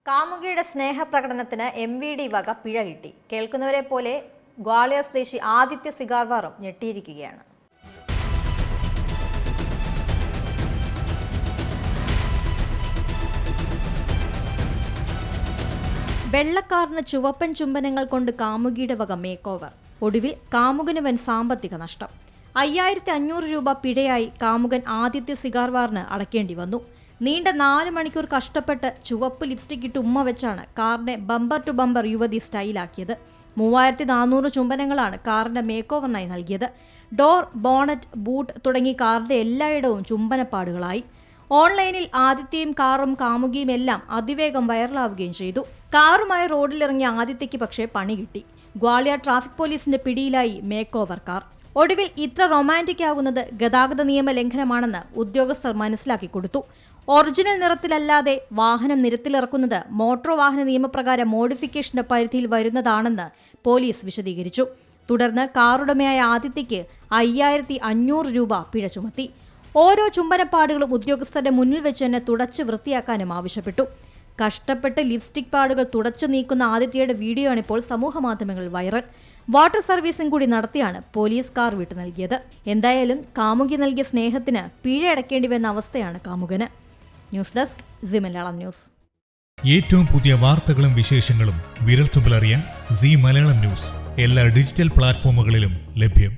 കാമുകിയുടെ സ്നേഹപ്രകടനത്തിന് MVD വക പിഴ കിട്ടി. കേൾക്കുന്നവരെ പോലെ ഗ്വാളിയർ സ്വദേശി ആദിത്യ സിഗാർവാറും ഞെട്ടിയിരിക്കുകയാണ്. വെള്ളക്കാറിന് ചുവപ്പൻ ചുംബനങ്ങൾ കൊണ്ട് കാമുകിയുടെ വക മേക്ക് ഓവർ. ഒടുവിൽ കാമുകന് വൻ സാമ്പത്തിക നഷ്ടം. 5500 രൂപ പിഴയായി കാമുകൻ ആദിത്യ സിഗാർവാറിന് അടയ്ക്കേണ്ടി വന്നു. നീണ്ട 4 മണിക്കൂർ കഷ്ടപ്പെട്ട് ചുവപ്പ് ലിപ്സ്റ്റിക് ഇട്ട് ഉമ്മ വെച്ചാണ് കാറിനെ ബമ്പർ ടു ബമ്പർ യുവതി സ്റ്റൈലാക്കിയത്. 3400 ചുംബനങ്ങളാണ് കാറിന്റെ മേക്ക് ഓവറിനായി നൽകിയത്. ഡോർ, ബോണറ്റ്, ബൂട്ട് തുടങ്ങി കാറിന്റെ എല്ലായിടവും ചുംബനപ്പാടുകളായി. ഓൺലൈനിൽ ആദിത്യയും കാറും കാമുകിയും എല്ലാം അതിവേഗം വൈറലാവുകയും ചെയ്തു. കാറുമായി റോഡിലിറങ്ങിയ ആദിത്യയ്ക്ക് പക്ഷേ പണി കിട്ടി. ഗ്വാളിയർ ട്രാഫിക് പോലീസിന്റെ പിടിയിലായി മേക്ക് ഓവർ കാർ. ഒടുവിൽ ഇത്ര റൊമാൻറ്റിക് ആകുന്നത് ഗതാഗത നിയമ ലംഘനമാണെന്ന് ഉദ്യോഗസ്ഥർ മനസ്സിലാക്കി കൊടുത്തു. ഒറിജിനൽ നിറത്തിലല്ലാതെ വാഹനം നിരത്തിലിറക്കുന്നത് മോട്ടോർ വാഹന നിയമപ്രകാരം മോഡിഫിക്കേഷന്റെ പരിധിയിൽ വരുന്നതാണെന്ന് പോലീസ് വിശദീകരിച്ചു. തുടർന്ന് കാറുടമയായ ആദിത്യയ്ക്ക് 5500 രൂപ പിഴ ചുമത്തി. ഓരോ ചുംബനപ്പാടുകളും ഉദ്യോഗസ്ഥരുടെ മുന്നിൽ വെച്ച് തന്നെ തുടച്ച് വൃത്തിയാക്കാനും ആവശ്യപ്പെട്ടു. കഷ്ടപ്പെട്ട് ലിപ്സ്റ്റിക് പാടുകൾ തുടച്ചു നീക്കുന്ന ആദിത്യയുടെ വീഡിയോ ആണിപ്പോൾ സമൂഹമാധ്യമങ്ങളിൽ വൈറൽ. വാട്ടർ സർവീസിംഗ് കൂടി നടത്തിയാണ് പോലീസ് കാർ വിട്ടു നൽകിയത്. എന്തായാലും കാമുകി നൽകിയ സ്നേഹത്തിന് പിഴ അടയ്ക്കേണ്ടി വന്ന അവസ്ഥയാണ് കാമുകന്. News desk Zee Malayalam news. ഏറ്റവും പുതിയ വാർത്തകളും വിശേഷങ്ങളും വിരൽത്തുമ്പിലറിയാൻ സി മലയാളം ന്യൂസ് എല്ലാ ഡിജിറ്റൽ പ്ലാറ്റ്ഫോമുകളിലും ലഭ്യം.